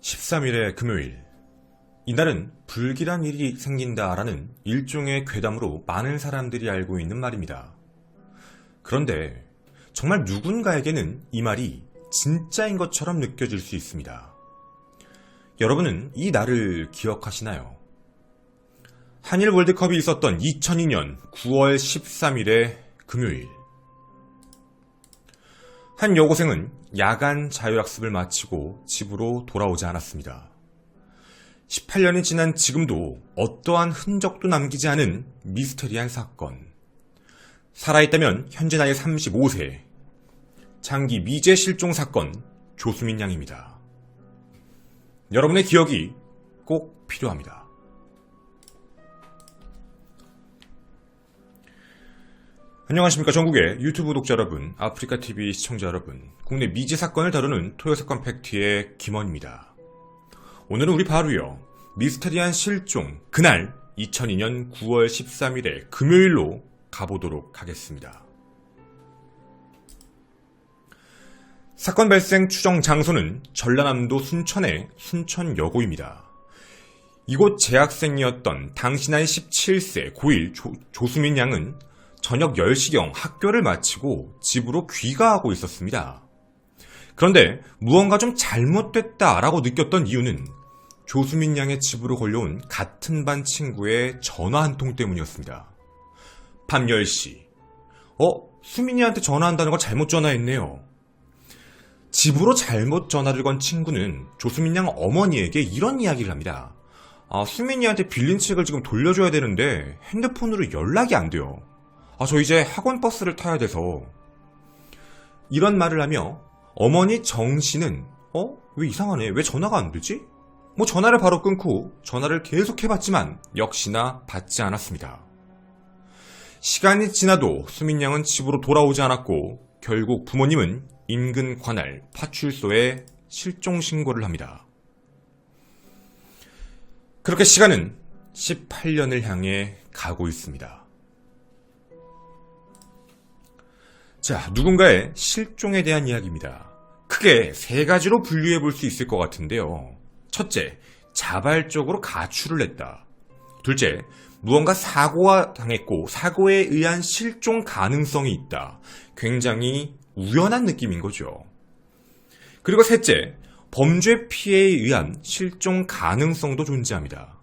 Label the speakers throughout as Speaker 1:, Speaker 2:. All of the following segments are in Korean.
Speaker 1: 13일의 금요일. 이날은 불길한 일이 생긴다라는 일종의 괴담으로 많은 사람들이 알고 있는 말입니다. 그런데 정말 누군가에게는 이 말이 진짜인 것처럼 느껴질 수 있습니다. 여러분은 이 날을 기억하시나요? 한일 월드컵이 있었던 2002년 9월 13일의 금요일. 한 여고생은 야간 자율학습을 마치고 집으로 돌아오지 않았습니다. 18년이 지난 지금도 어떠한 흔적도 남기지 않은 미스테리한 사건. 살아있다면 현재 나이 35세. 장기 미제 실종 사건 조수민 양입니다. 여러분의 기억이 꼭 필요합니다. 안녕하십니까. 전국의 유튜브 구독자 여러분, 아프리카TV 시청자 여러분, 국내 미제 사건을 다루는 토요사건 팩트의 김원입니다. 오늘은 우리 바로요, 미스테리한 실종 그날 2002년 9월 13일의 금요일로 가보도록 하겠습니다. 사건 발생 추정 장소는 전라남도 순천의 순천여고입니다. 이곳 재학생이었던 당시 나이 17세 고1 조수민 양은 저녁 10시경 학교를 마치고 집으로 귀가하고 있었습니다. 그런데 무언가 좀 잘못됐다라고 느꼈던 이유는 조수민 양의 집으로 걸려온 같은 반 친구의 전화 한 통 때문이었습니다. 밤 10시. 수민이한테 전화한다는 거 잘못 전화했네요. 집으로 잘못 전화를 건 친구는 조수민 양 어머니에게 이런 이야기를 합니다. 수민이한테 빌린 책을 지금 돌려줘야 되는데 핸드폰으로 연락이 안 돼요. 저 이제 학원 버스를 타야 돼서. 이런 말을 하며 어머니 정 씨는 왜 이상하네? 왜 전화가 안 되지? 전화를 바로 끊고 전화를 계속 해봤지만 역시나 받지 않았습니다. 시간이 지나도 수민 양은 집으로 돌아오지 않았고 결국 부모님은 인근 관할 파출소에 실종 신고를 합니다. 그렇게 시간은 18년을 향해 가고 있습니다. 자, 누군가의 실종에 대한 이야기입니다. 크게 세 가지로 분류해 볼 수 있을 것 같은데요. 첫째, 자발적으로 가출을 했다. 둘째, 무언가 사고가 당했고 사고에 의한 실종 가능성이 있다. 굉장히 우연한 느낌인 거죠. 그리고 셋째, 범죄 피해에 의한 실종 가능성도 존재합니다.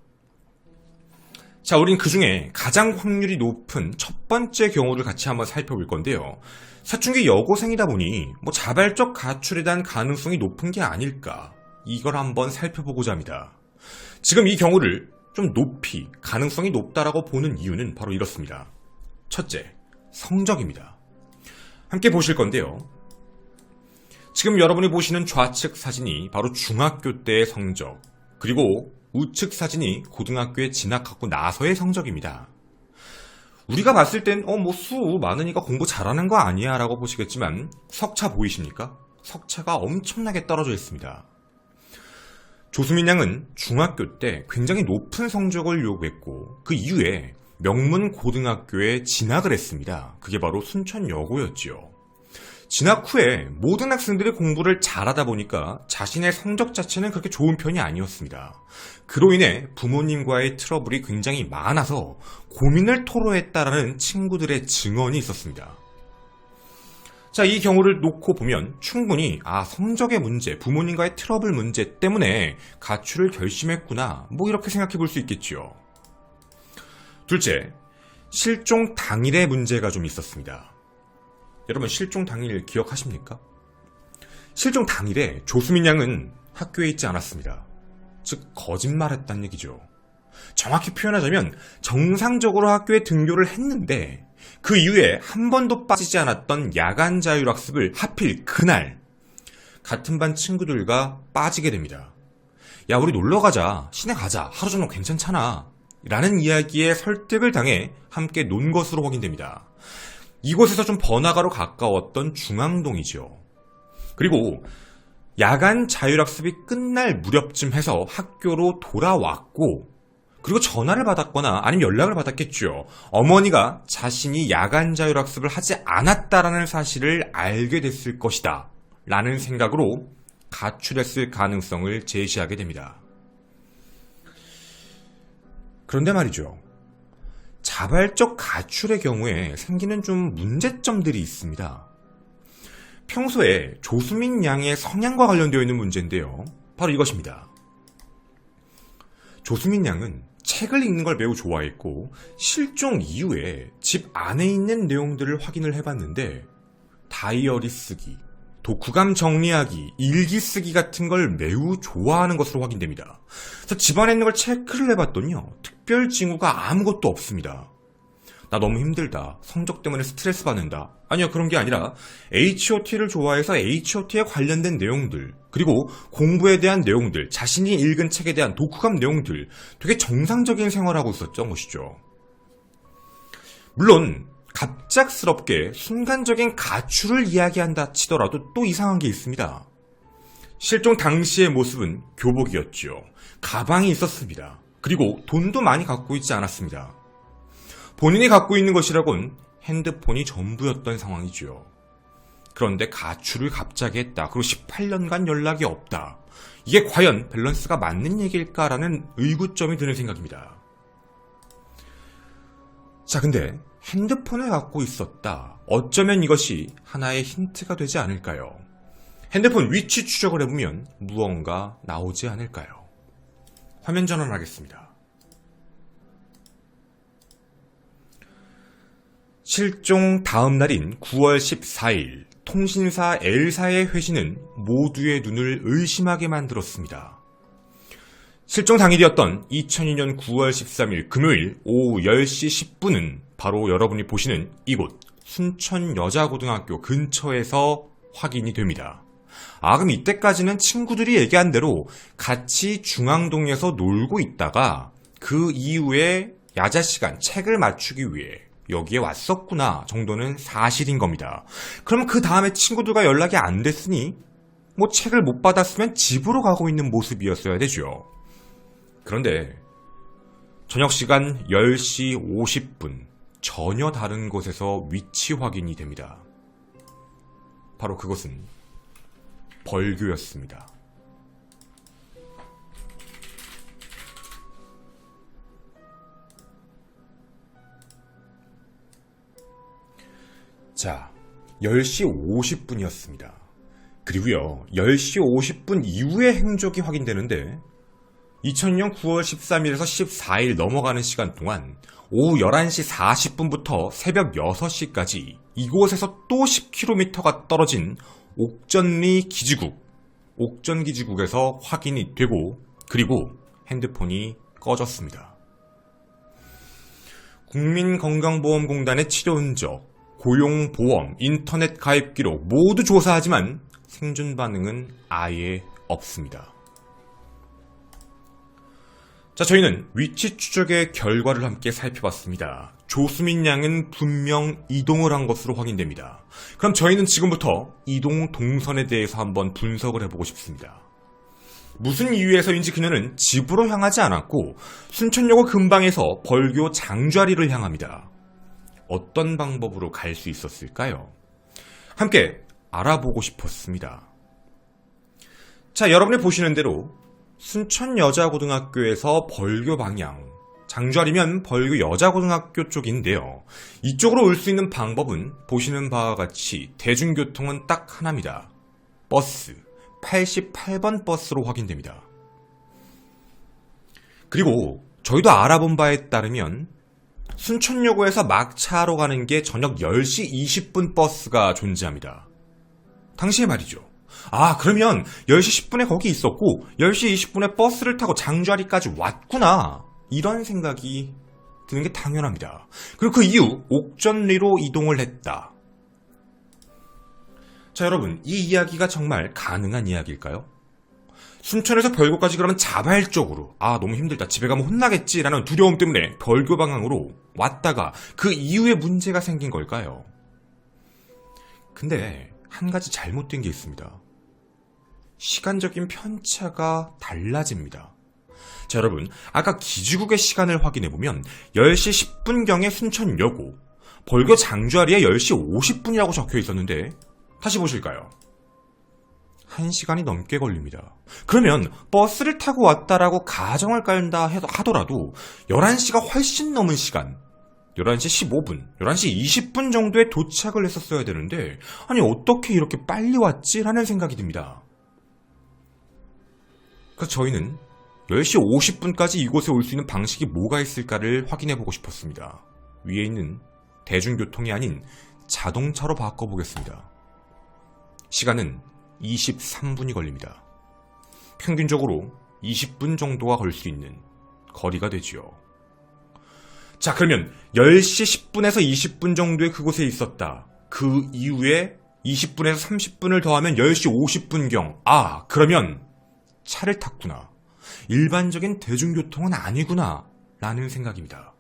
Speaker 1: 자, 우린 그 중에 가장 확률이 높은 첫 번째 경우를 같이 한번 살펴볼 건데요. 사춘기 여고생이다 보니 자발적 가출에 대한 가능성이 높은 게 아닐까, 이걸 한번 살펴보고자 합니다. 지금 이 경우를 좀 높이 가능성이 높다라고 보는 이유는 바로 이렇습니다. 첫째, 성적입니다. 함께 보실 건데요. 지금 여러분이 보시는 좌측 사진이 바로 중학교 때의 성적, 그리고 우측 사진이 고등학교에 진학하고 나서의 성적입니다. 우리가 봤을 땐 수 많으니까 공부 잘하는 거 아니야 라고 보시겠지만 석차 보이십니까? 석차가 엄청나게 떨어져 있습니다. 조수민 양은 중학교 때 굉장히 높은 성적을 요구했고 그 이후에 명문 고등학교에 진학을 했습니다. 그게 바로 순천여고였지요. 진학 후에 모든 학생들이 공부를 잘하다 보니까 자신의 성적 자체는 그렇게 좋은 편이 아니었습니다. 그로 인해 부모님과의 트러블이 굉장히 많아서 고민을 토로했다라는 친구들의 증언이 있었습니다. 자, 이 경우를 놓고 보면 충분히 성적의 문제, 부모님과의 트러블 문제 때문에 가출을 결심했구나, 이렇게 생각해 볼 수 있겠지요. 둘째, 실종 당일의 문제가 좀 있었습니다. 여러분, 실종 당일 기억하십니까? 실종 당일에 조수민 양은 학교에 있지 않았습니다. 즉, 거짓말했다는 얘기죠. 정확히 표현하자면 정상적으로 학교에 등교를 했는데 그 이후에 한 번도 빠지지 않았던 야간 자율학습을 하필 그날 같은 반 친구들과 빠지게 됩니다. 야, 우리 놀러가자, 시내 가자, 하루 정도 괜찮잖아 라는 이야기에 설득을 당해 함께 논 것으로 확인됩니다. 이곳에서 좀 번화가로 가까웠던 중앙동이죠. 그리고 야간 자율학습이 끝날 무렵쯤 해서 학교로 돌아왔고, 그리고 전화를 받았거나 아니면 연락을 받았겠죠. 어머니가 자신이 야간 자율학습을 하지 않았다라는 사실을 알게 됐을 것이다 라는 생각으로 가출했을 가능성을 제시하게 됩니다. 그런데 말이죠. 자발적 가출의 경우에 생기는 좀 문제점들이 있습니다. 평소에 조수민 양의 성향과 관련되어 있는 문제인데요. 바로 이것입니다. 조수민 양은 책을 읽는 걸 매우 좋아했고 실종 이후에 집 안에 있는 내용들을 확인을 해봤는데 다이어리 쓰기, 독후감 정리하기, 일기 쓰기 같은 걸 매우 좋아하는 것으로 확인됩니다. 그래서 집안에 있는 걸 체크를 해봤더니요. 특별 징후가 아무것도 없습니다. 나 너무 힘들다. 성적 때문에 스트레스 받는다. 아니요, 그런 게 아니라 H.O.T를 좋아해서 H.O.T에 관련된 내용들, 그리고 공부에 대한 내용들, 자신이 읽은 책에 대한 독후감 내용들, 되게 정상적인 생활을 하고 있었던 것이죠. 물론 갑작스럽게 순간적인 가출을 이야기한다 치더라도 또 이상한 게 있습니다. 실종 당시의 모습은 교복이었죠. 가방이 있었습니다. 그리고 돈도 많이 갖고 있지 않았습니다. 본인이 갖고 있는 것이라곤 핸드폰이 전부였던 상황이죠. 그런데 가출을 갑자기 했다. 그리고 18년간 연락이 없다. 이게 과연 밸런스가 맞는 얘기일까라는 의구점이 드는 생각입니다. 자, 근데 핸드폰을 갖고 있었다. 어쩌면 이것이 하나의 힌트가 되지 않을까요? 핸드폰 위치 추적을 해보면 무언가 나오지 않을까요? 화면 전환하겠습니다. 실종 다음 날인 9월 14일, 통신사 L사의 회신은 모두의 눈을 의심하게 만들었습니다. 실종 당일이었던 2002년 9월 13일 금요일 오후 10시 10분은 바로 여러분이 보시는 이곳 순천여자고등학교 근처에서 확인이 됩니다. 그럼 이때까지는 친구들이 얘기한 대로 같이 중앙동에서 놀고 있다가 그 이후에 야자시간 책을 맞추기 위해 여기에 왔었구나 정도는 사실인 겁니다. 그럼 그 다음에 친구들과 연락이 안 됐으니 책을 못 받았으면 집으로 가고 있는 모습이었어야 되죠. 그런데 저녁시간 10시 50분 전혀 다른 곳에서 위치 확인이 됩니다. 바로 그것은 벌교였습니다. 자, 10시 50분이었습니다. 그리고요, 10시 50분 이후의 행적이 확인되는데 2000년 9월 13일에서 14일 넘어가는 시간 동안 오후 11시 40분부터 새벽 6시까지 이곳에서 또 10km가 떨어진 옥전리 기지국, 옥전기지국에서 확인이 되고 그리고 핸드폰이 꺼졌습니다. 국민건강보험공단의 치료 흔적, 고용보험, 인터넷 가입 기록 모두 조사하지만 생존 반응은 아예 없습니다. 자, 저희는 위치 추적의 결과를 함께 살펴봤습니다. 조수민 양은 분명 이동을 한 것으로 확인됩니다. 그럼 저희는 지금부터 이동 동선에 대해서 한번 분석을 해보고 싶습니다. 무슨 이유에서인지 그녀는 집으로 향하지 않았고 순천여고 근방에서 벌교 장좌리를 향합니다. 어떤 방법으로 갈 수 있었을까요? 함께 알아보고 싶었습니다. 자, 여러분이 보시는 대로 순천여자고등학교에서 벌교 방향, 장좌리면 벌교 여자고등학교 쪽인데요. 이쪽으로 올 수 있는 방법은 보시는 바와 같이 대중교통은 딱 하나입니다. 버스, 88번 버스로 확인됩니다. 그리고 저희도 알아본 바에 따르면 순천여고에서 막차로 가는 게 저녁 10시 20분 버스가 존재합니다. 당시에 말이죠. 그러면 10시 10분에 거기 있었고 10시 20분에 버스를 타고 장좌리까지 왔구나. 이런 생각이 드는 게 당연합니다. 그리고 그 이후 옥전리로 이동을 했다. 자, 여러분, 이 이야기가 정말 가능한 이야기일까요? 순천에서 벌교까지 그러면 자발적으로 너무 힘들다, 집에 가면 혼나겠지라는 두려움 때문에 벌교 방향으로 왔다가 그 이후에 문제가 생긴 걸까요? 근데 한 가지 잘못된 게 있습니다. 시간적인 편차가 달라집니다. 자, 여러분, 아까 기지국의 시간을 확인해보면 10시 10분경에 순천여고, 벌교 장좌리에 10시 50분이라고 적혀 있었는데 다시 보실까요? 1시간이 넘게 걸립니다. 그러면 버스를 타고 왔다라고 가정을 깔다 하더라도 11시가 훨씬 넘은 시간, 11시 15분, 11시 20분 정도에 도착을 했었어야 되는데 아니 어떻게 이렇게 빨리 왔지? 라는 생각이 듭니다. 그래서 저희는 10시 50분까지 이곳에 올 수 있는 방식이 뭐가 있을까를 확인해보고 싶었습니다. 위에 있는 대중교통이 아닌 자동차로 바꿔보겠습니다. 시간은 23분이 걸립니다. 평균적으로 20분 정도가 걸 수 있는 거리가 되지요. 자, 그러면 10시 10분에서 20분 정도의 그곳에 있었다. 그 이후에 20분에서 30분을 더하면 10시 50분경. 아, 그러면 차를 탔구나. 일반적인 대중교통은 아니구나. 라는 생각입니다.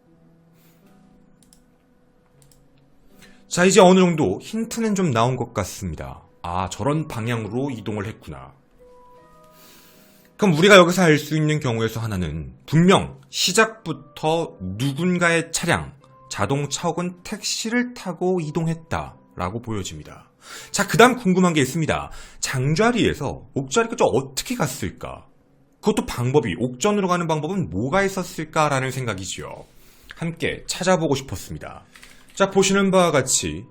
Speaker 1: 자, 이제 어느 정도 힌트는 좀 나온 것 같습니다. 아, 저런 방향으로 이동을 했구나. 그럼 우리가 여기서 알 수 있는 경우에서 하나는 분명 시작부터 누군가의 차량, 자동차 혹은 택시를 타고 이동했다라고 보여집니다. 자, 그 다음 궁금한 게 있습니다. 장자리에서 옥자리까지 어떻게 갔을까? 그것도 방법이, 옥전으로 가는 방법은 뭐가 있었을까라는 생각이지요. 함께 찾아보고 싶었습니다. 자, 보시는 바와 같이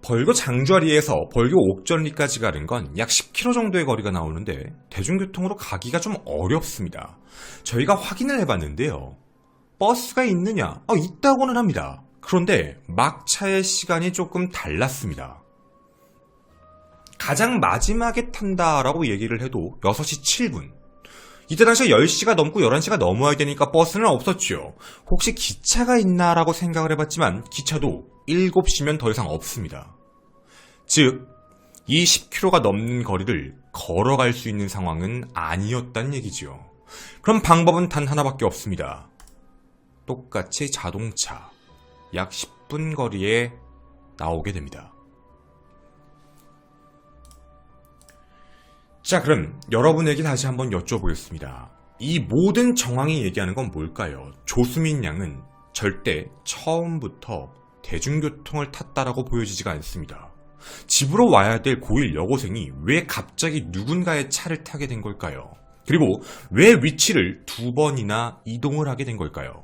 Speaker 1: 벌교 장좌리에서 벌교 옥전리까지 가는 건 약 10km 정도의 거리가 나오는데 대중교통으로 가기가 좀 어렵습니다. 저희가 확인을 해봤는데요. 버스가 있느냐? 있다고는 합니다. 그런데 막차의 시간이 조금 달랐습니다. 가장 마지막에 탄다라고 얘기를 해도 6시 7분. 이때 당시에 10시가 넘고 11시가 넘어야 되니까 버스는 없었죠. 혹시 기차가 있나라고 생각을 해봤지만 기차도 7시면 더 이상 없습니다. 즉, 이 10km가 넘는 거리를 걸어갈 수 있는 상황은 아니었단 얘기지요. 그럼 방법은 단 하나밖에 없습니다. 똑같이 자동차, 약 10분 거리에 나오게 됩니다. 자, 그럼 여러분에게 다시 한번 여쭤보겠습니다. 이 모든 정황이 얘기하는 건 뭘까요? 조수민 양은 절대 처음부터 대중교통을 탔다라고 보여지지가 않습니다. 집으로 와야 될 고1 여고생이 왜 갑자기 누군가의 차를 타게 된 걸까요? 그리고 왜 위치를 2번이나 이동을 하게 된 걸까요?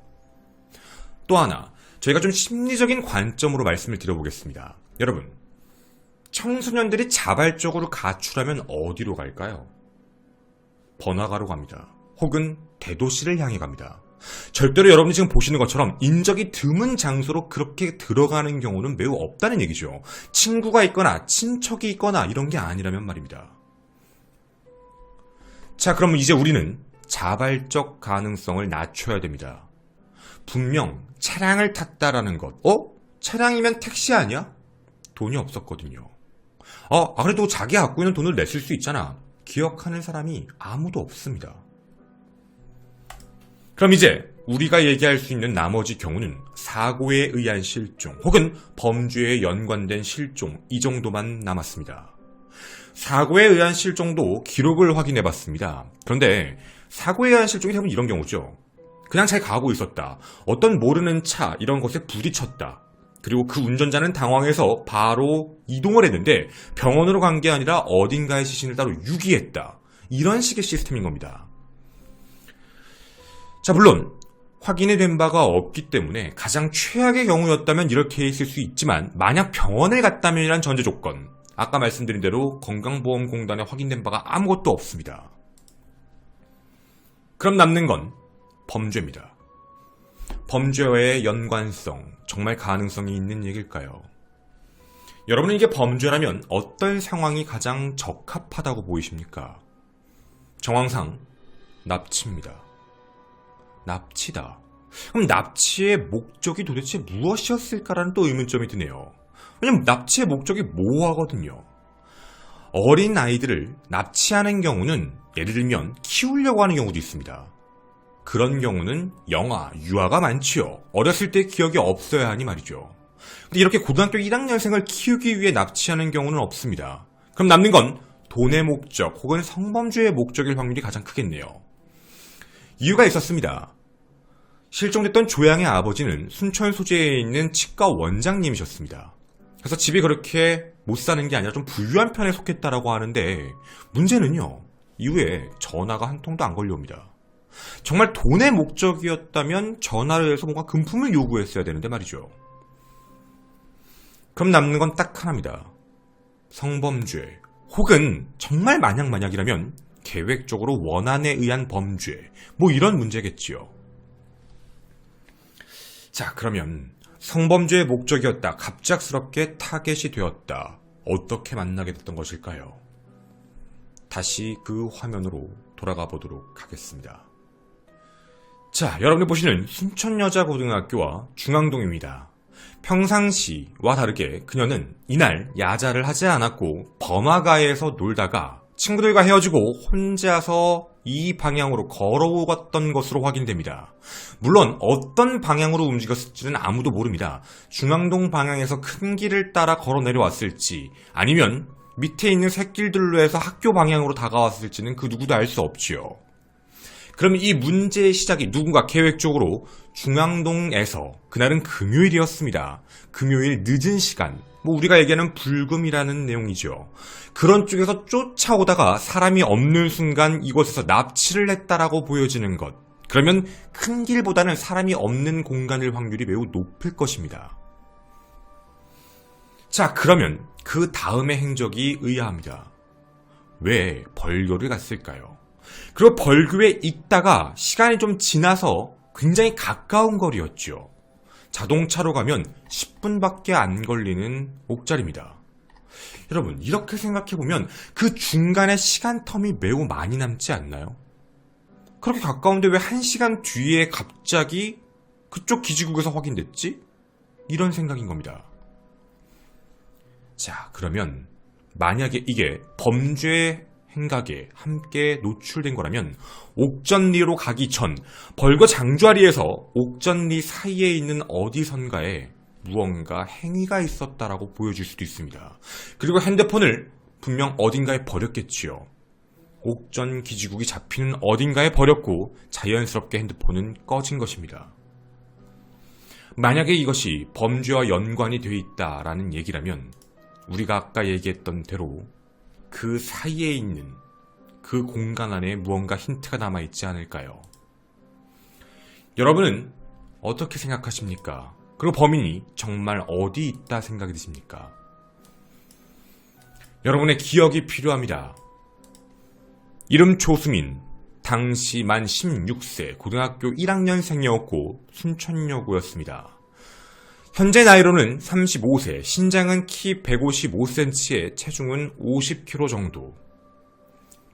Speaker 1: 또 하나, 저희가 좀 심리적인 관점으로 말씀을 드려보겠습니다. 여러분, 청소년들이 자발적으로 가출하면 어디로 갈까요? 번화가로 갑니다. 혹은 대도시를 향해 갑니다. 절대로 여러분이 지금 보시는 것처럼 인적이 드문 장소로 그렇게 들어가는 경우는 매우 없다는 얘기죠. 친구가 있거나 친척이 있거나 이런 게 아니라면 말입니다. 자, 그럼 이제 우리는 자발적 가능성을 낮춰야 됩니다. 분명 차량을 탔다라는 것. 차량이면 택시 아니야? 돈이 없었거든요. 그래도 자기가 갖고 있는 돈을 냈을 수 있잖아. 기억하는 사람이 아무도 없습니다. 그럼 이제 우리가 얘기할 수 있는 나머지 경우는 사고에 의한 실종 혹은 범죄에 연관된 실종, 이 정도만 남았습니다. 사고에 의한 실종도 기록을 확인해봤습니다. 그런데 사고에 의한 실종이 대부분 이런 경우죠. 그냥 잘 가고 있었다. 어떤 모르는 차 이런 것에 부딪혔다. 그리고 그 운전자는 당황해서 바로 이동을 했는데 병원으로 간 게 아니라 어딘가의 시신을 따로 유기했다. 이런 식의 시스템인 겁니다. 자, 물론 확인이 된 바가 없기 때문에 가장 최악의 경우였다면 이렇게 있을 수 있지만 만약 병원을 갔다면이란 전제 조건, 아까 말씀드린 대로 건강보험공단에 확인된 바가 아무것도 없습니다. 그럼 남는 건 범죄입니다. 범죄와의 연관성, 정말 가능성이 있는 얘기일까요? 여러분은 이게 범죄라면 어떤 상황이 가장 적합하다고 보이십니까? 정황상 납치입니다. 납치다. 그럼 납치의 목적이 도대체 무엇이었을까라는 또 의문점이 드네요. 왜냐면 납치의 목적이 모호하거든요. 어린 아이들을 납치하는 경우는 예를 들면 키우려고 하는 경우도 있습니다. 그런 경우는 영아, 유아가 많지요. 어렸을 때 기억이 없어야 하니 말이죠. 근데 이렇게 고등학교 1학년생을 키우기 위해 납치하는 경우는 없습니다. 그럼 남는 건 돈의 목적 혹은 성범죄의 목적일 확률이 가장 크겠네요. 이유가 있었습니다. 실종됐던 조양의 아버지는 순천 소재에 있는 치과 원장님이셨습니다. 그래서 집이 그렇게 못 사는 게 아니라 좀 부유한 편에 속했다라고 하는데 문제는요. 이후에 전화가 한 통도 안 걸려옵니다. 정말 돈의 목적이었다면 전화를 해서 뭔가 금품을 요구했어야 되는데 말이죠. 그럼 남는 건 딱 하나입니다. 성범죄 혹은 정말 만약이라면 계획적으로 원한에 의한 범죄 뭐 이런 문제겠지요. 자, 그러면 성범죄의 목적이었다. 갑작스럽게 타겟이 되었다. 어떻게 만나게 됐던 것일까요? 다시 그 화면으로 돌아가 보도록 하겠습니다. 자, 여러분이 보시는 순천여자고등학교와 중앙동입니다. 평상시와 다르게 그녀는 이날 야자를 하지 않았고 번화가에서 놀다가 친구들과 헤어지고 혼자서 이 방향으로 걸어오갔던 것으로 확인됩니다. 물론 어떤 방향으로 움직였을지는 아무도 모릅니다. 중앙동 방향에서 큰 길을 따라 걸어 내려왔을지 아니면 밑에 있는 샛길들로 해서 학교 방향으로 다가왔을지는 그 누구도 알 수 없지요. 그럼 이 문제의 시작이 누군가 계획적으로 중앙동에서 그날은 금요일이었습니다. 금요일 늦은 시간, 우리가 얘기하는 불금이라는 내용이죠. 그런 쪽에서 쫓아오다가 사람이 없는 순간 이곳에서 납치를 했다라고 보여지는 것. 그러면 큰 길보다는 사람이 없는 공간일 확률이 매우 높을 것입니다. 자, 그러면 그 다음의 행적이 의아합니다. 왜 벌교를 갔을까요? 그리고 벌교에 있다가 시간이 좀 지나서 굉장히 가까운 거리였죠. 자동차로 가면 10분밖에 안 걸리는 옥자리입니다. 여러분, 이렇게 생각해보면 그 중간에 시간 텀이 매우 많이 남지 않나요? 그렇게 가까운데 왜 1시간 뒤에 갑자기 그쪽 기지국에서 확인됐지? 이런 생각인 겁니다. 자, 그러면 만약에 이게 범죄 행각에 함께 노출된 거라면 옥전리로 가기 전 벌거 장좌리에서 옥전리 사이에 있는 어디선가에 무언가 행위가 있었다라고 보여줄 수도 있습니다. 그리고 핸드폰을 분명 어딘가에 버렸겠지요. 옥전 기지국이 잡히는 어딘가에 버렸고 자연스럽게 핸드폰은 꺼진 것입니다. 만약에 이것이 범죄와 연관이 되어 있다라는 얘기라면 우리가 아까 얘기했던 대로 그 사이에 있는 그 공간 안에 무언가 힌트가 남아있지 않을까요? 여러분은 어떻게 생각하십니까? 그리고 범인이 정말 어디 있다 생각이 드십니까? 여러분의 기억이 필요합니다. 이름 조수민, 당시 만 16세 고등학교 1학년생이었고 순천여고였습니다. 현재 나이로는 35세, 신장은 키 155cm에 체중은 50kg 정도.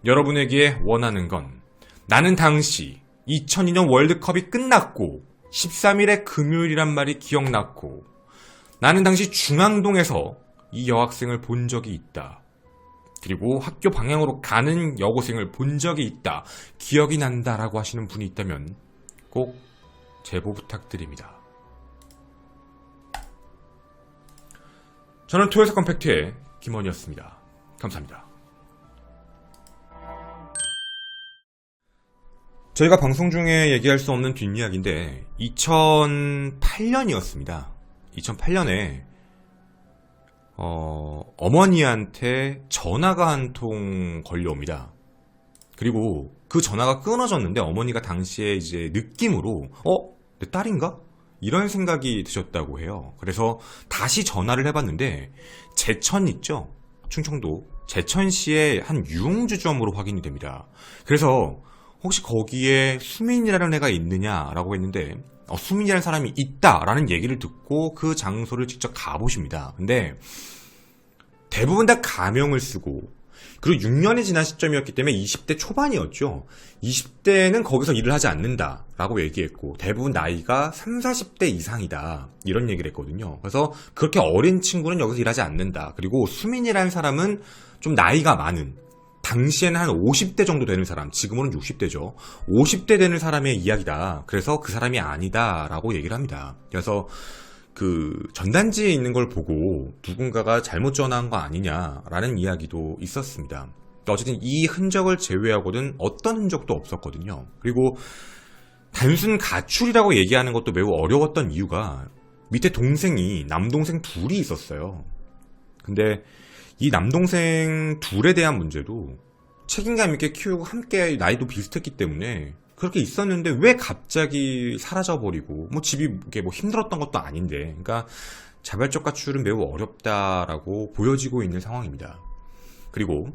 Speaker 1: 여러분에게 원하는 건 나는 당시 2002년 월드컵이 끝났고 13일의 금요일이란 말이 기억났고 나는 당시 중앙동에서 이 여학생을 본 적이 있다. 그리고 학교 방향으로 가는 여고생을 본 적이 있다. 기억이 난다라고 하시는 분이 있다면 꼭 제보 부탁드립니다. 저는 토요사건 팩트의 김원희였습니다. 감사합니다. 저희가 방송 중에 얘기할 수 없는 뒷이야기인데 2008년이었습니다. 2008년에 어머니한테 전화가 한 통 걸려옵니다. 그리고 그 전화가 끊어졌는데 어머니가 당시에 이제 느낌으로 내 딸인가? 이런 생각이 드셨다고 해요. 그래서 다시 전화를 해봤는데 제천 있죠? 충청도 제천시의 한 유흥주점으로 확인이 됩니다. 그래서 혹시 거기에 수민이라는 애가 있느냐라고 했는데 수민이라는 사람이 있다라는 얘기를 듣고 그 장소를 직접 가보십니다. 근데 대부분 다 가명을 쓰고 그리고 6년이 지난 시점이었기 때문에 20대 초반이었죠. 20대는 거기서 일을 하지 않는다라고 얘기했고 대부분 나이가 30, 40대 이상이다 이런 얘기를 했거든요. 그래서 그렇게 어린 친구는 여기서 일하지 않는다. 그리고 수민이라는 사람은 좀 나이가 많은 당시에는 한 50대 정도 되는 사람, 지금은 60대죠. 50대 되는 사람의 이야기다. 그래서 그 사람이 아니다라고 얘기를 합니다. 그래서 그 전단지에 있는 걸 보고 누군가가 잘못 전화한 거 아니냐라는 이야기도 있었습니다. 어쨌든 이 흔적을 제외하고는 어떤 흔적도 없었거든요. 그리고 단순 가출이라고 얘기하는 것도 매우 어려웠던 이유가 밑에 동생이 남동생 둘이 있었어요. 근데 이 남동생 둘에 대한 문제도 책임감 있게 키우고 함께 나이도 비슷했기 때문에 그렇게 있었는데 왜 갑자기 사라져버리고, 뭐 집이 이게 뭐 힘들었던 것도 아닌데, 그러니까 자발적 가출은 매우 어렵다라고 보여지고 있는 상황입니다. 그리고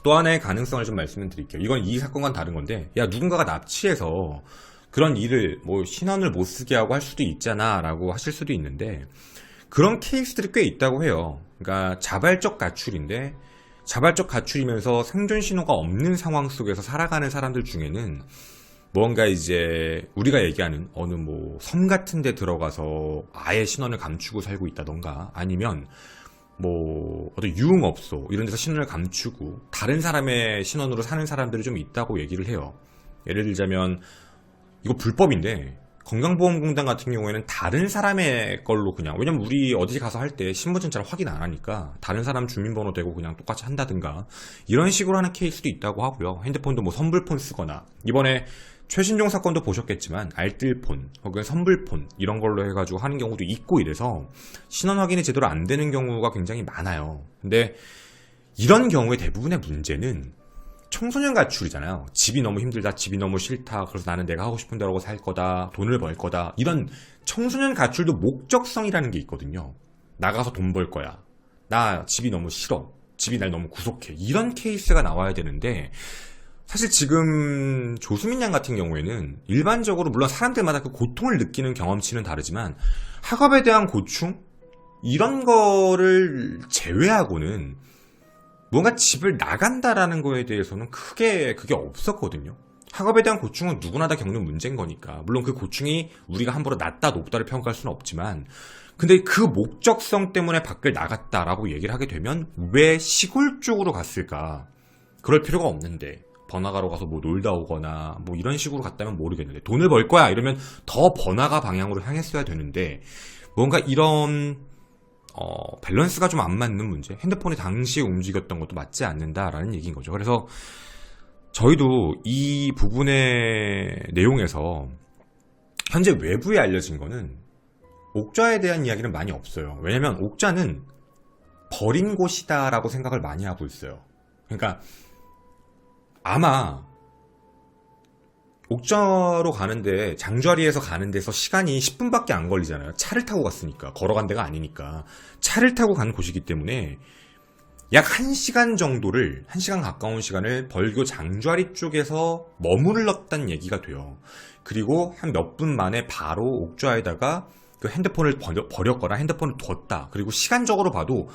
Speaker 1: 또 하나의 가능성을 좀 말씀을 드릴게요. 이건 이 사건과는 다른 건데, 야, 누군가가 납치해서 그런 일을 뭐 신원을 못 쓰게 하고 할 수도 있잖아 라고 하실 수도 있는데, 그런 케이스들이 꽤 있다고 해요. 그러니까 자발적 가출인데, 자발적 가출이면서 생존 신호가 없는 상황 속에서 살아가는 사람들 중에는 뭔가 이제 우리가 얘기하는 어느 뭐 섬 같은 데 들어가서 아예 신원을 감추고 살고 있다던가, 아니면 뭐 어떤 유흥업소 이런 데서 신원을 감추고 다른 사람의 신원으로 사는 사람들이 좀 있다고 얘기를 해요. 예를 들자면 이거 불법인데, 건강보험공단 같은 경우에는 다른 사람의 걸로 그냥, 왜냐면 우리 어디 가서 할 때 신분증자를 확인 안 하니까 다른 사람 주민번호 대고 그냥 똑같이 한다든가 이런 식으로 하는 케이스도 있다고 하고요. 핸드폰도 뭐 선불폰 쓰거나, 이번에 최신종 사건도 보셨겠지만 알뜰폰 혹은 선불폰 이런 걸로 해가지고 하는 경우도 있고, 이래서 신원 확인이 제대로 안 되는 경우가 굉장히 많아요. 근데 이런 경우의 대부분의 문제는 청소년 가출이잖아요. 집이 너무 힘들다, 집이 너무 싫다, 그래서 나는 내가 하고 싶은 대로 살 거다, 돈을 벌 거다, 이런 청소년 가출도 목적성이라는 게 있거든요. 나가서 돈 벌 거야, 나 집이 너무 싫어, 집이 날 너무 구속해, 이런 케이스가 나와야 되는데, 사실 지금 조수민 양 같은 경우에는 일반적으로 물론 사람들마다 그 고통을 느끼는 경험치는 다르지만 학업에 대한 고충? 이런 거를 제외하고는 뭔가 집을 나간다라는 거에 대해서는 크게 그게 없었거든요. 학업에 대한 고충은 누구나 다 겪는 문제인 거니까, 물론 그 고충이 우리가 함부로 낮다 높다를 평가할 수는 없지만, 근데 그 목적성 때문에 밖을 나갔다라고 얘기를 하게 되면 왜 시골 쪽으로 갔을까? 그럴 필요가 없는데 번화가로 가서 뭐 놀다 오거나 뭐 이런 식으로 갔다면 모르겠는데, 돈을 벌 거야 이러면 더 번화가 방향으로 향했어야 되는데, 뭔가 이런 밸런스가 좀 안 맞는 문제, 핸드폰이 당시에 움직였던 것도 맞지 않는다라는 얘기인 거죠. 그래서 저희도 이 부분의 내용에서 현재 외부에 알려진 거는 옥좌에 대한 이야기는 많이 없어요. 왜냐면 옥좌는 버린 곳이다라고 생각을 많이 하고 있어요. 그러니까 아마 옥좌로 가는데, 장좌리에서 가는 데서 시간이 10분밖에 안 걸리잖아요. 차를 타고 갔으니까, 걸어간 데가 아니니까 차를 타고 간 곳이기 때문에 약 1시간 정도를, 1시간 가까운 시간을 벌교 장좌리 쪽에서 머물렀다는 얘기가 돼요. 그리고 한 몇 분 만에 바로 옥좌에다가 그 핸드폰을 버렸거나 핸드폰을 뒀다. 그리고 시간적으로 봐도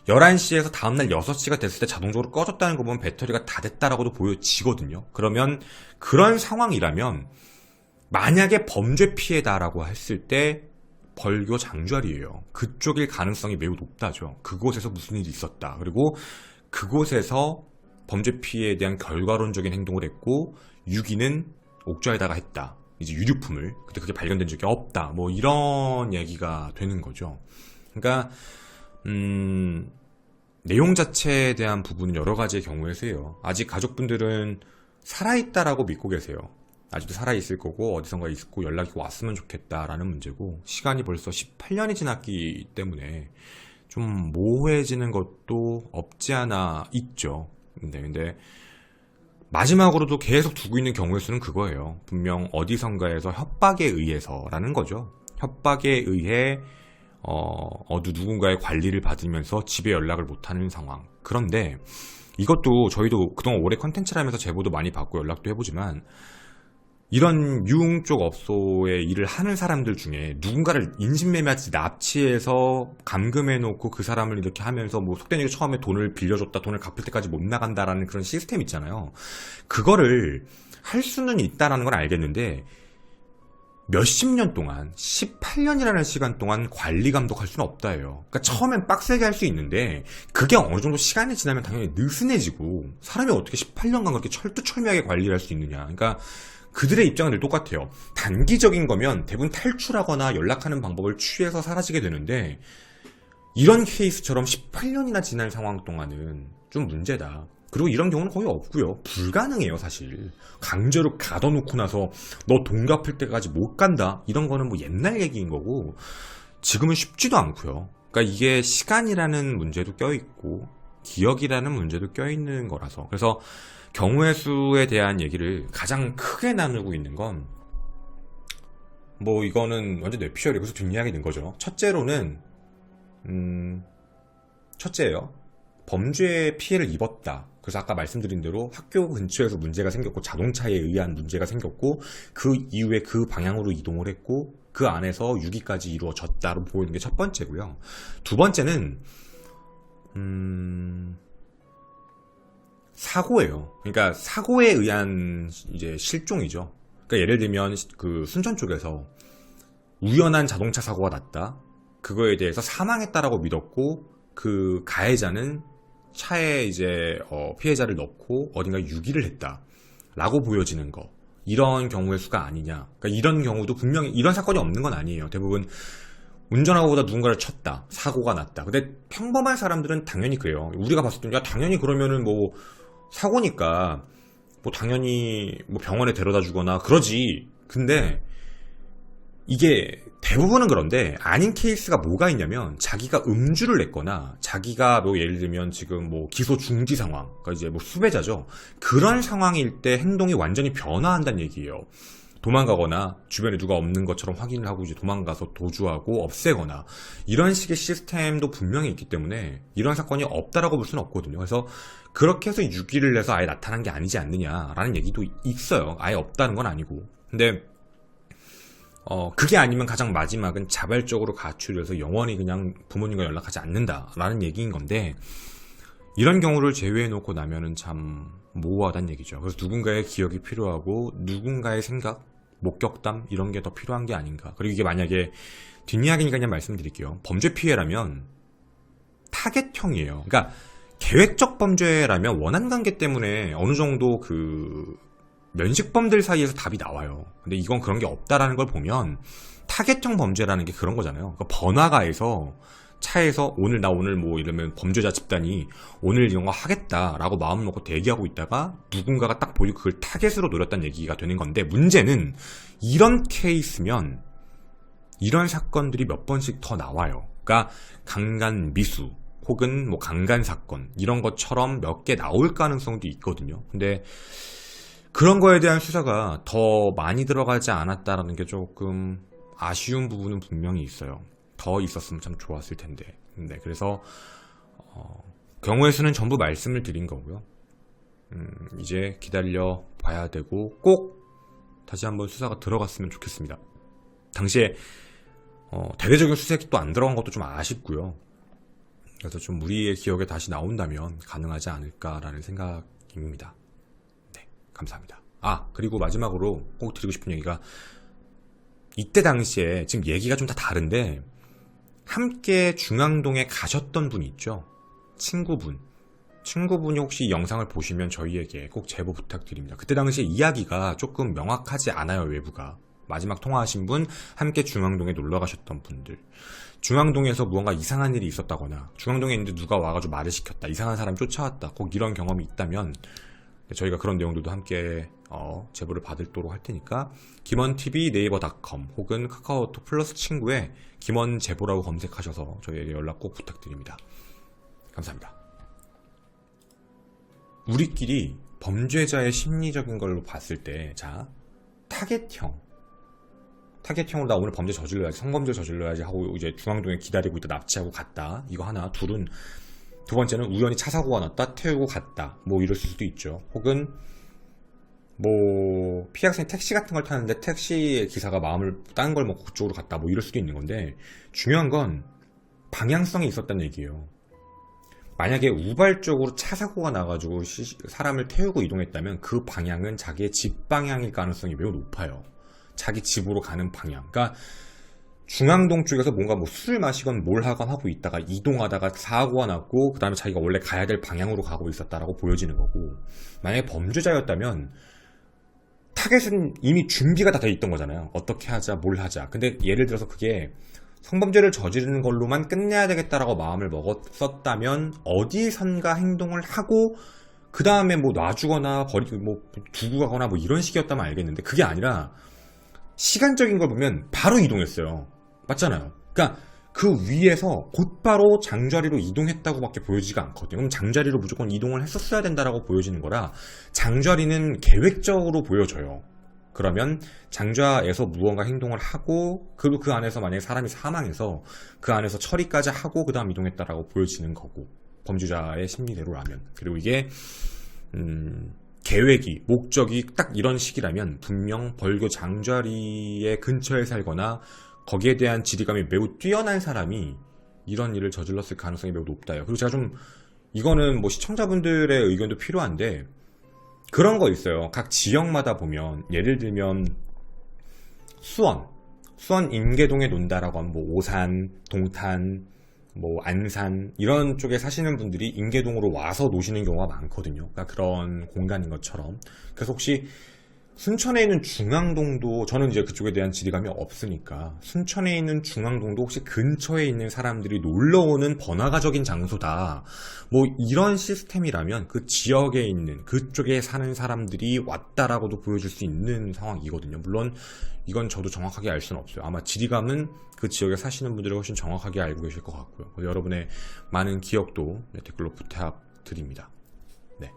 Speaker 1: 11시에서 다음날 6시가 됐을 때 자동적으로 꺼졌다는 거 보면 배터리가 다 됐다라고도 보여지거든요. 그러면 그런 상황이라면 만약에 범죄 피해다라고 했을 때 벌교 장좌리예요. 그쪽일 가능성이 매우 높다죠. 그곳에서 무슨 일이 있었다, 그리고 그곳에서 범죄 피해에 대한 결과론적인 행동을 했고 유기는 옥좌에다가 했다, 이제 유류품을, 근데 그게 발견된 적이 없다, 뭐 이런 얘기가 되는 거죠. 그러니까 내용 자체에 대한 부분은 여러 가지의 경우에서요, 아직 가족분들은 살아있다라고 믿고 계세요. 아직도 살아있을 거고 어디선가 있고 연락이 왔으면 좋겠다라는 문제고, 시간이 벌써 18년이 지났기 때문에 좀 모호해지는 것도 없지 않아 있죠. 근데 마지막으로도 계속 두고 있는 경우의 수는 그거예요. 분명 어디선가에서 협박에 의해서라는 거죠. 협박에 의해 누군가의 관리를 받으면서 집에 연락을 못하는 상황. 그런데 이것도 저희도 그동안 오래 컨텐츠를 하면서 제보도 많이 받고 연락도 해보지만, 이런 유흥 쪽 업소에 일을 하는 사람들 중에 누군가를 인신매매하지 납치해서 감금해놓고 그 사람을 이렇게 하면서 뭐 속된 얘기, 처음에 돈을 빌려줬다, 돈을 갚을 때까지 못 나간다라는 그런 시스템 있잖아요. 그거를 할 수는 있다라는 건 알겠는데, 몇십 년 동안, 18년이라는 시간 동안 관리 감독할 수는 없다예요. 그러니까 처음엔 빡세게 할 수 있는데 그게 어느 정도 시간이 지나면 당연히 느슨해지고, 사람이 어떻게 18년간 그렇게 철두철미하게 관리를 할 수 있느냐. 그러니까 그들의 입장은 늘 똑같아요. 단기적인 거면 대부분 탈출하거나 연락하는 방법을 취해서 사라지게 되는데, 이런 케이스처럼 18년이나 지난 상황 동안은 좀 문제다. 그리고 이런 경우는 거의 없고요. 불가능해요, 사실. 강제로 가둬놓고 나서 너 돈 갚을 때까지 못 간다, 이런 거는 뭐 옛날 얘기인 거고 지금은 쉽지도 않고요. 그러니까 이게 시간이라는 문제도 껴있고 기억이라는 문제도 껴있는 거라서. 그래서 경우의 수에 대한 얘기를 가장 크게 나누고 있는 건 뭐 이거는 완전 뇌피셜이 그래서 뒷이야기 된 거죠. 첫째로는 첫째예요. 범죄 피해를 입었다. 그래서 아까 말씀드린 대로 학교 근처에서 문제가 생겼고 자동차에 의한 문제가 생겼고 그 이후에 그 방향으로 이동을 했고 그 안에서 유기까지 이루어졌다로 보이는 게 첫 번째고요. 두 번째는 사고예요. 그러니까 사고에 의한 이제 실종이죠. 그러니까 예를 들면 그 순천 쪽에서 우연한 자동차 사고가 났다. 그거에 대해서 사망했다라고 믿었고 그 가해자는 차에 이제 피해자를 넣고 어딘가 유기를 했다라고 보여지는 거. 이런 경우의 수가 아니냐. 그러니까 이런 경우도 분명히 이런 사건이 없는 건 아니에요. 대부분 운전하고보다 누군가를 쳤다. 사고가 났다. 근데 평범한 사람들은 당연히 그래요. 우리가 봤을 때 야 당연히 그러면은 뭐 사고니까 뭐 당연히 뭐 병원에 데려다 주거나 그러지. 근데 이게 대부분은 그런데 아닌 케이스가 뭐가 있냐면 자기가 음주를 냈거나 자기가 뭐 예를 들면 지금 뭐 기소 중지 상황, 그러니까 이제 뭐 수배자죠. 그런 상황일 때 행동이 완전히 변화한다는 얘기예요. 도망가거나 주변에 누가 없는 것처럼 확인을 하고 이제 도망가서 도주하고 없애거나 이런 식의 시스템도 분명히 있기 때문에 이런 사건이 없다라고 볼 수는 없거든요. 그래서 그렇게 해서 유기를 내서 아예 나타난 게 아니지 않느냐라는 얘기도 있어요. 아예 없다는 건 아니고. 근데 그게 아니면 가장 마지막은 자발적으로 가출해서 영원히 그냥 부모님과 연락하지 않는다라는 얘기인 건데 이런 경우를 제외해놓고 나면은 참 모호하다는 얘기죠. 그래서 누군가의 기억이 필요하고 누군가의 생각, 목격담 이런 게 더 필요한 게 아닌가. 그리고 이게 만약에 뒷이야기니까 그냥 말씀드릴게요. 범죄 피해라면 타겟형이에요. 그러니까 계획적 범죄라면 원한 관계 때문에 어느 정도 그 면식범들 사이에서 답이 나와요. 근데 이건 그런 게 없다라는 걸 보면 타겟형 범죄라는 게 그런 거잖아요. 그러니까 번화가에서 차에서 오늘 뭐 이러면 범죄자 집단이 오늘 이런 거 하겠다라고 마음 먹고 대기하고 있다가 누군가가 딱 보이고 그걸 타겟으로 노렸다는 얘기가 되는 건데 문제는 이런 케이스면 이런 사건들이 몇 번씩 더 나와요. 그러니까 강간 미수 혹은 뭐 강간 사건 이런 것처럼 몇 개 나올 가능성도 있거든요. 근데 그런 거에 대한 수사가 더 많이 들어가지 않았다라는 게 조금 아쉬운 부분은 분명히 있어요. 더 있었으면 참 좋았을 텐데. 네, 그래서 경우의 수는 전부 말씀을 드린 거고요. 이제 기다려 봐야 되고 꼭 다시 한번 수사가 들어갔으면 좋겠습니다. 당시에 대대적인 수색이 또 안 들어간 것도 좀 아쉽고요. 그래서 좀 우리의 기억에 다시 나온다면 가능하지 않을까라는 생각입니다. 감사합니다. 그리고 마지막으로 꼭 드리고 싶은 얘기가 이때 당시에 지금 얘기가 좀 다 다른데 함께 중앙동에 가셨던 분 있죠? 친구분이 혹시 영상을 보시면 저희에게 꼭 제보 부탁드립니다. 그때 당시에 이야기가 조금 명확하지 않아요. 외부가. 마지막 통화하신 분, 함께 중앙동에 놀러 가셨던 분들, 중앙동에서 무언가 이상한 일이 있었다거나 중앙동에 있는데 누가 와가지고 말을 시켰다, 이상한 사람 쫓아왔다, 꼭 이런 경험이 있다면 저희가 그런 내용들도 함께 제보를 받도록 할 테니까 김원TV 네이버.com 혹은 카카오톡 플러스 친구에 김원 제보라고 검색하셔서 저희에게 연락 꼭 부탁드립니다. 감사합니다. 우리끼리 범죄자의 심리적인 걸로 봤을 때, 자, 타겟형으로 나 오늘 범죄 저질러야지, 성범죄 저질러야지 하고 이제 중앙동에 기다리고 있다 납치하고 갔다. 이거 하나. 두 번째는 우연히 차 사고가 났다, 태우고 갔다. 뭐 이럴 수도 있죠. 혹은 뭐 피해 학생이 택시 같은 걸 타는데 택시 기사가 마음을 딴 걸 먹고 그쪽으로 갔다. 뭐 이럴 수도 있는 건데 중요한 건 방향성이 있었다는 얘기예요. 만약에 우발적으로 차 사고가 나가지고 사람을 태우고 이동했다면 그 방향은 자기의 집 방향일 가능성이 매우 높아요. 자기 집으로 가는 방향. 그러니까 중앙동 쪽에서 뭔가 뭐 술을 마시건 뭘 하건 하고 있다가 이동하다가 사고가 났고 그 다음에 자기가 원래 가야 될 방향으로 가고 있었다라고 보여지는 거고, 만약에 범죄자였다면 타겟은 이미 준비가 다 돼 있던 거잖아요. 어떻게 하자, 뭘 하자. 근데 예를 들어서 그게 성범죄를 저지르는 걸로만 끝내야 되겠다라고 마음을 먹었었다면 어디선가 행동을 하고 그 다음에 뭐 놔주거나 버리고 뭐 두고 가거나 뭐 이런 식이었다면 알겠는데 그게 아니라 시간적인 걸 보면 바로 이동했어요. 맞잖아요. 그러니까 그 위에서 곧바로 장자리로 이동했다고밖에 보여지지가 않거든요. 그럼 장자리로 무조건 이동을 했었어야 된다라고 보여지는 거라 장자리는 계획적으로 보여져요. 그러면 장좌에서 무언가 행동을 하고 그리고 그 안에서 만약에 사람이 사망해서 그 안에서 처리까지 하고 그 다음 이동했다라고 보여지는 거고, 범죄자의 심리대로라면. 그리고 이게 계획이, 목적이 딱 이런 식이라면 분명 벌교 장자리의 근처에 살거나 거기에 대한 지리감이 매우 뛰어난 사람이 이런 일을 저질렀을 가능성이 매우 높다요. 그리고 제가 좀 이거는 뭐 시청자분들의 의견도 필요한데, 그런 거 있어요. 각 지역마다 보면 예를 들면 수원 인계동에 논다라고 하면 뭐 오산, 동탄, 뭐 안산 이런 쪽에 사시는 분들이 인계동으로 와서 노시는 경우가 많거든요. 그러니까 그런 공간인 것처럼. 그래서 혹시 순천에 있는 중앙동도, 저는 이제 그쪽에 대한 지리감이 없으니까 순천에 있는 중앙동도 혹시 근처에 있는 사람들이 놀러오는 번화가적인 장소다, 뭐 이런 시스템이라면 그 지역에 있는 그쪽에 사는 사람들이 왔다라고도 보여줄 수 있는 상황이거든요. 물론 이건 저도 정확하게 알 수는 없어요. 아마 지리감은 그 지역에 사시는 분들이 훨씬 정확하게 알고 계실 것 같고요. 여러분의 많은 기억도 댓글로 부탁드립니다. 네.